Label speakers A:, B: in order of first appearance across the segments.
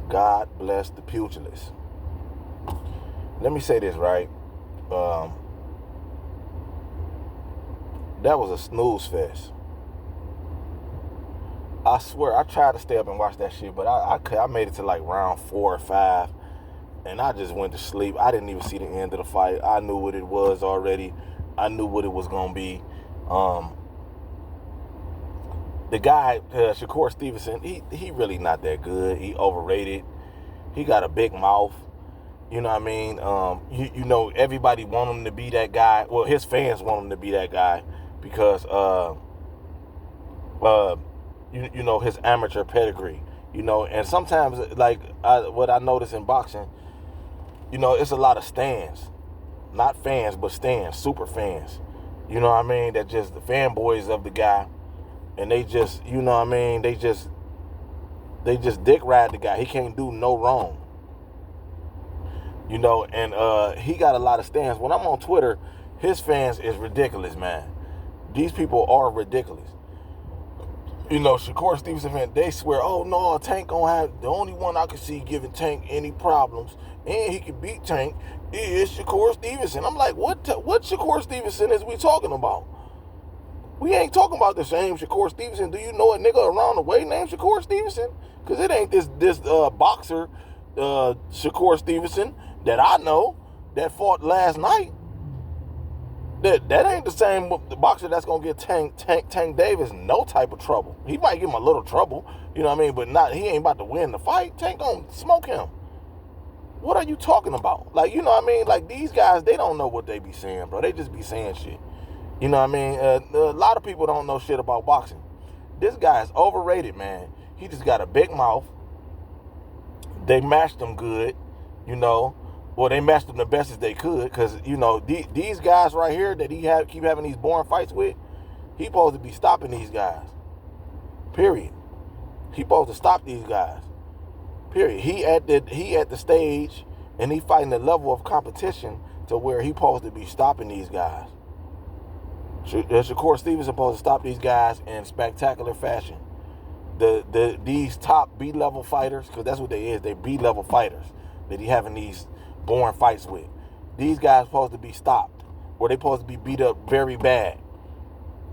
A: God bless the pugilists. Let me say this, right? That was a snooze fest. I swear, I tried to stay up and watch that shit, but I made it to like round 4 or 5, and I just went to sleep. I didn't even see the end of the fight. I knew what it was already. I knew what it was gonna be. The guy, Shakur Stevenson, he really not that good. He overrated. He got a big mouth. You know what I mean? You know, everybody want him to be that guy. Well, his fans want him to be that guy because you know, his amateur pedigree. You know, and sometimes, like, what I notice in boxing, you know, it's a lot of stands. Not fans, but stands, super fans. You know what I mean? That just the fanboys of the guy. And they just, you know what I mean? They just dick ride the guy. He can't do no wrong. You know, and he got a lot of stands. When I'm on Twitter, his fans is ridiculous, man. These people are ridiculous. You know, Shakur Stevenson fan, they swear, oh no, Tank gonna have the only one I can see giving Tank any problems, and he can beat Tank is Shakur Stevenson. I'm like, what Shakur Stevenson is we talking about? We ain't talking about the same Shakur Stevenson. Do you know a nigga around the way named Shakur Stevenson? Because it ain't this boxer Shakur Stevenson that I know that fought last night. That ain't the same boxer that's gonna get Tank Davis no type of trouble. He might give him a little trouble, you know what I mean, but not, he ain't about to win the fight. Tank gonna smoke him. What are you talking about? Like, you know what I mean? Like, these guys, they don't know what they be saying, bro. They just be saying shit. You know what I mean? A lot of people don't know shit about boxing. This guy is overrated, man. He just got a big mouth. They matched him good, you know. Well, they matched him the best as they could, because, you know, these guys right here that keep having these boring fights with, he supposed to be stopping these guys. Period. He supposed to stop these guys. Period. He at the stage, and he fighting the level of competition to where he supposed to be stopping these guys. Shakur Stevenson supposed to stop these guys in spectacular fashion. These top B-level fighters, because that's what they is, they B-level fighters that he having these boring fights with. These guys supposed to be stopped, or they supposed to be beat up very bad.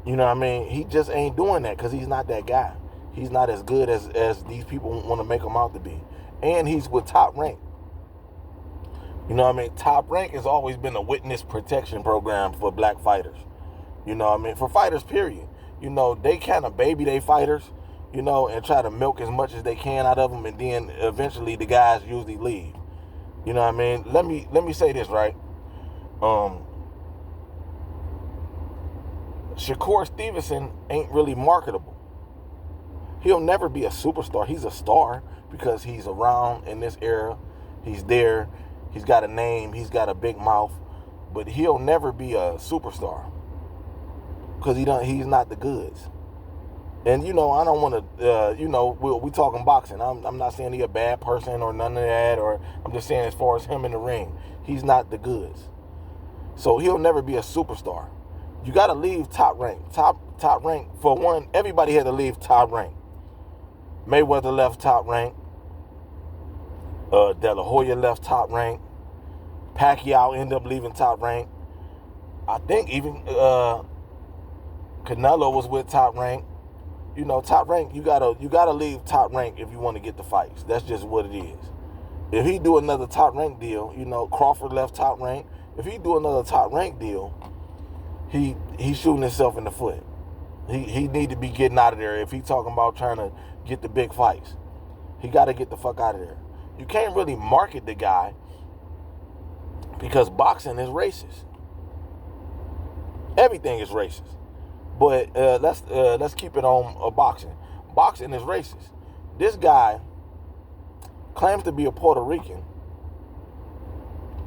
A: You know what I mean? He just ain't doing that because he's not that guy. He's not as good as these people want to make him out to be. And he's with Top Rank. You know what I mean? Top Rank has always been a witness protection program for black fighters. You know what I mean? For fighters, period. You know, they kind of baby they fighters, you know, and try to milk as much as they can out of them, and then eventually the guys usually leave. You know what I mean? Let me say this, right? Shakur Stevenson ain't really marketable. He'll never be a superstar. He's a star because he's around in this era. He's there. He's got a name. He's got a big mouth. But he'll never be a superstar because he's not the goods. And, you know, I don't want to, you know, we talking boxing. I'm not saying he's a bad person or none of that, or I'm just saying as far as him in the ring, he's not the goods. So he'll never be a superstar. You got to leave Top Rank. Top Rank, for one, everybody had to leave Top Rank. Mayweather left Top Rank. De La Hoya left Top Rank. Pacquiao ended up leaving Top Rank. I think even Canelo was with Top Rank. You know, Top Rank, you gotta leave Top Rank if you want to get the fights. That's just what it is. If he do another Top Rank deal, you know, Crawford left Top Rank. If he do another Top Rank deal, he's shooting himself in the foot. He need to be getting out of there if he talking about trying to get the big fights. He got to get the fuck out of there. You can't really market the guy because boxing is racist. Everything is racist. But let's keep it on boxing. Boxing is racist. This guy claims to be a Puerto Rican,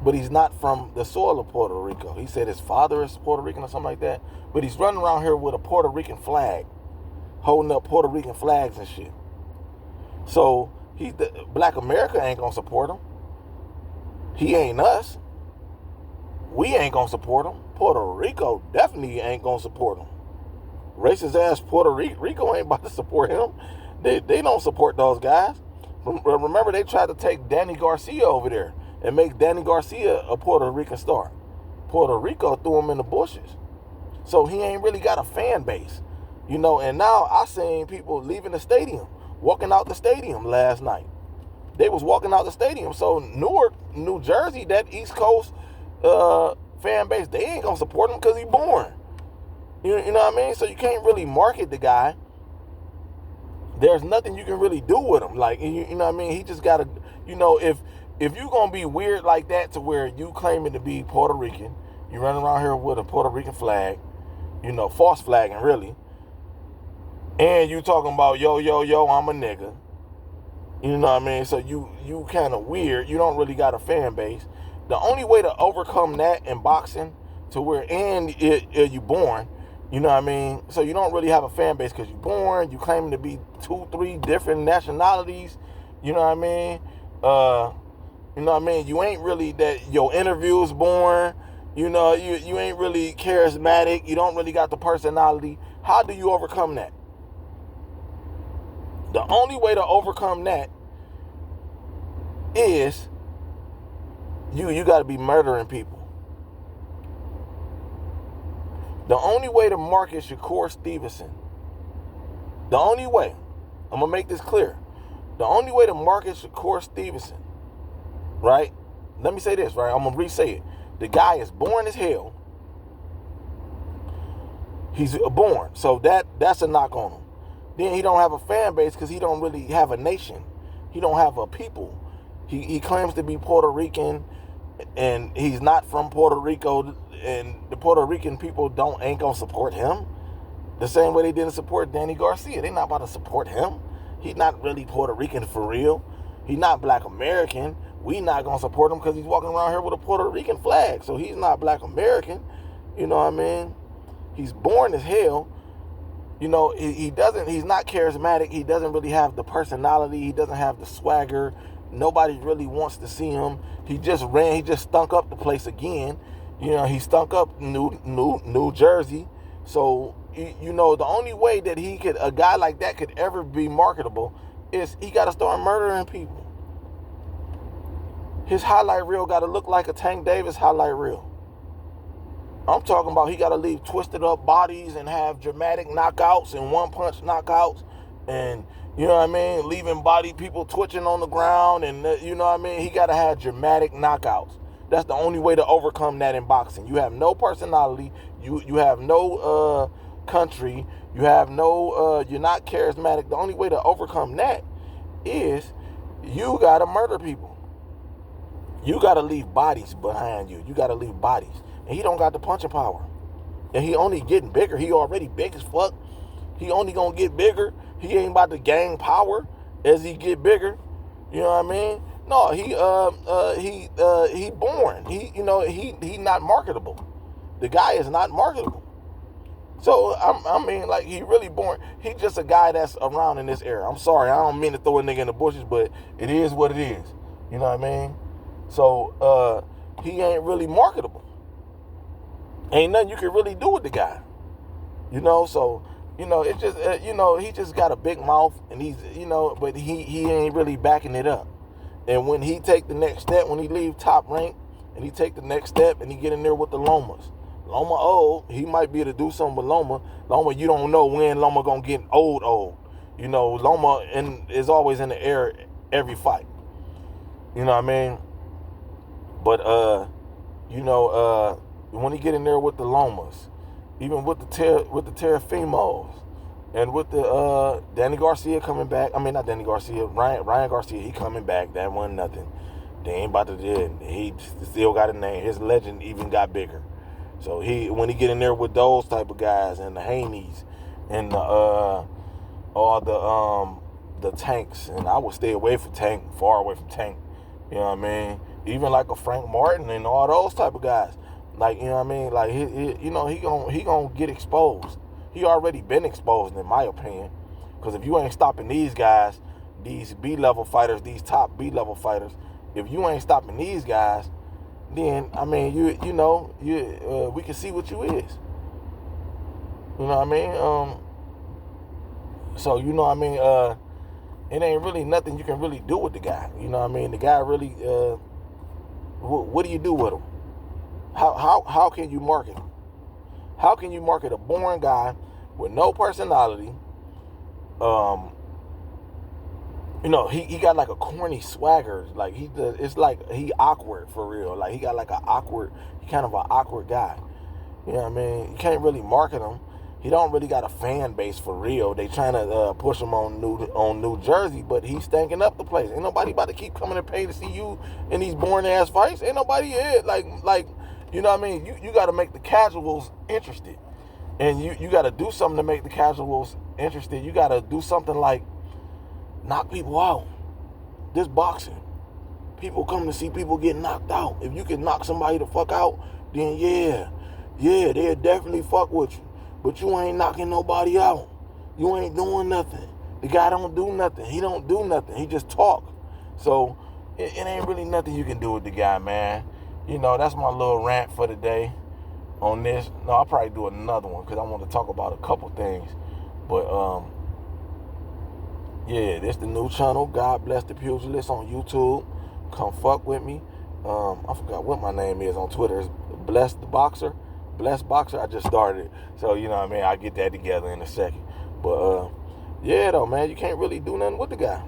A: but he's not from the soil of Puerto Rico. He said his father is Puerto Rican or something like that. But he's running around here with a Puerto Rican flag, holding up Puerto Rican flags and shit. So Black America ain't gonna support him. He ain't us. We ain't gonna support him. Puerto Rico definitely ain't gonna support him. Racist ass Puerto Rico ain't about to support him. They don't support those guys. Remember, they tried to take Danny Garcia over there and make Danny Garcia a Puerto Rican star. Puerto Rico threw him in the bushes. So he ain't really got a fan base. And now I seen people leaving the stadium, walking out the stadium last night. They was walking out the stadium. So Newark, New Jersey, that East Coast fan base, they ain't gonna support him because he born. You know what I mean? So you can't really market the guy. There's nothing you can really do with him. Like, you know what I mean? He just gotta, if you gonna be weird like that to where you claiming to be Puerto Rican, you running around here with a Puerto Rican flag, false flagging really, and you talking about yo, I'm a nigga. You know what I mean? So you kind of weird. You don't really got a fan base. The only way to overcome that in boxing to where, and you born, you know what I mean? So you don't really have a fan base because you born, you claiming to be 2-3 different nationalities, you know what I mean? You know what I mean? You ain't really that, your interviews born, you ain't really charismatic, you don't really got the personality. How do you overcome that? The only way to overcome that is you got to be murdering people. The only way to market Shakur Stevenson, the only way, I'm going to make this clear, the only way to market Shakur Stevenson, right? Let me say this, right? I'm going to re-say it. The guy is born as hell. He's born. So that's a knock on him. Then he don't have a fan base because he don't really have a nation. He don't have a people. He claims to be Puerto Rican, and he's not from Puerto Rico, and the Puerto Rican people ain't gonna support him the same way they didn't support Danny Garcia. They're not about to support him. He's not really Puerto Rican for real. He's not Black American. We not gonna support him because he's walking around here with a Puerto Rican flag. So he's not Black American. You know what I mean? He's born as hell. He's not charismatic. He doesn't really have the personality. He doesn't have the swagger. Nobody really wants to see him. He just stunk up the place again. He stunk up New Jersey. So, the only way that a guy like that could ever be marketable is he got to start murdering people. His highlight reel got to look like a Tank Davis highlight reel. I'm talking about he got to leave twisted up bodies and have dramatic knockouts and one-punch knockouts and, you know what I mean, leaving body people twitching on the ground and, you know what I mean, he got to have dramatic knockouts. That's the only way to overcome that in boxing. You have no personality, you have no country, you have no, you're not charismatic. The only way to overcome that is you got to murder people. You got to leave bodies behind you. You got to leave bodies. And he don't got the punching power. And he only getting bigger. He already big as fuck. He only gonna get bigger. He ain't about to gain power as he get bigger. You know what I mean? No, he born. He not marketable. The guy is not marketable. So I mean, like, he really born. He just a guy that's around in this era. I'm sorry, I don't mean to throw a nigga in the bushes, but it is what it is. You know what I mean? So he ain't really marketable. Ain't nothing you can really do with the guy. So, it's just, he just got a big mouth and he's, but he ain't really backing it up. And when he take the next step, when he leave top rank and he take the next step and he get in there with the Lomas. Loma old, he might be able to do something with Loma. Loma, you don't know when Loma gonna get old. Loma is always in the air every fight. You know what I mean? But, when he get in there with the Lomas, even with the Terrafimos, and with the Danny Garcia coming back, I mean not Danny Garcia, Ryan Garcia, he coming back. That wasn't nothing. They ain't about to do it. He still got a name. His legend even got bigger. So when he get in there with those type of guys and the Haneys and all the Tanks, and I would stay away from Tank, far away from Tank. You know what I mean? Even like a Frank Martin and all those type of guys. Like, you know what I mean? Like, he gonna get exposed. He already been exposed, in my opinion. Because if you ain't stopping these guys, these B-level fighters, these top B-level fighters, if you ain't stopping these guys, then, I mean, we can see what you is. You know what I mean? So, you know what I mean? it ain't really nothing you can really do with the guy. You know what I mean? The guy really, what do you do with him? How can you market him? How can you market a boring guy with no personality? You know, he got like a corny swagger. Like it's like he awkward for real. Like he got like kind of an awkward guy. You know what I mean? You can't really market him. He don't really got a fan base for real. They trying to push him on New Jersey, but he's stinking up the place. Ain't nobody about to keep coming and pay to see you in these boring ass fights. Ain't nobody like you know what I mean? You got to make the casuals interested, and you got to do something to make the casuals interested. You got to do something like knock people out. This boxing, people come to see people get knocked out. If you can knock somebody the fuck out, then yeah, they'll definitely fuck with you. But you ain't knocking nobody out. You ain't doing nothing. The guy don't do nothing. He don't do nothing. He just talk. So it ain't really nothing you can do with the guy, man. You know, that's my little rant for the day on this. No, I'll probably do another one because I want to talk about a couple things. But yeah, this the new channel. God Bless the Pugilist on YouTube. Come fuck with me. I forgot what my name is on Twitter. It's Bless the Boxer. Blessed Boxer. I just started it. So, you know what I mean? I'll get that together in a second. But, yeah, though, man, you can't really do nothing with the guy.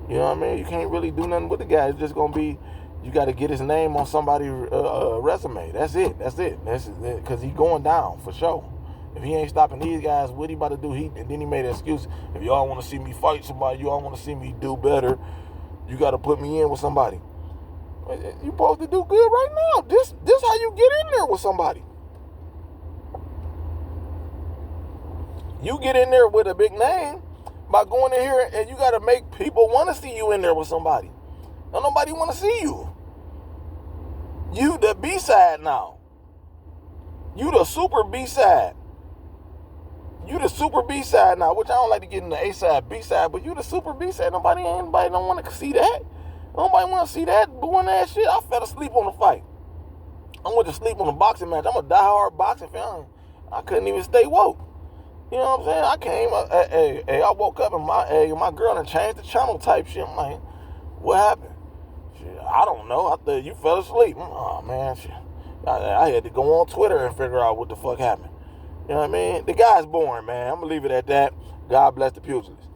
A: You know what I mean? You can't really do nothing with the guy. It's just going to be, you got to get his name on somebody's resume. That's it. Because he's going down for sure. If he ain't stopping these guys, what he about to do? And then he made an excuse. If y'all want to see me fight somebody, y'all want to see me do better, you got to put me in with somebody. You supposed to do good right now. This how you get in there with somebody. You get in there with a big name by going in here, and you got to make people want to see you in there with somebody. Now nobody want to see you. You the B-side now. You the super B-side. You the super B-side now, which I don't like to get in the A-side, B-side, but you the super B-side. Nobody don't want to see that. Nobody want to see that doing that shit. I fell asleep on the fight. I went to sleep on the boxing match. I'm a diehard boxing fan. I couldn't even stay woke. You know what I'm saying? I came, I woke up and my girl done changed the channel type shit. I'm like, what happened? Shit, I don't know. I thought you fell asleep. Oh, man, shit. I had to go on Twitter and figure out what the fuck happened. You know what I mean? The guy's boring, man. I'm going to leave it at that. God bless the pugilist.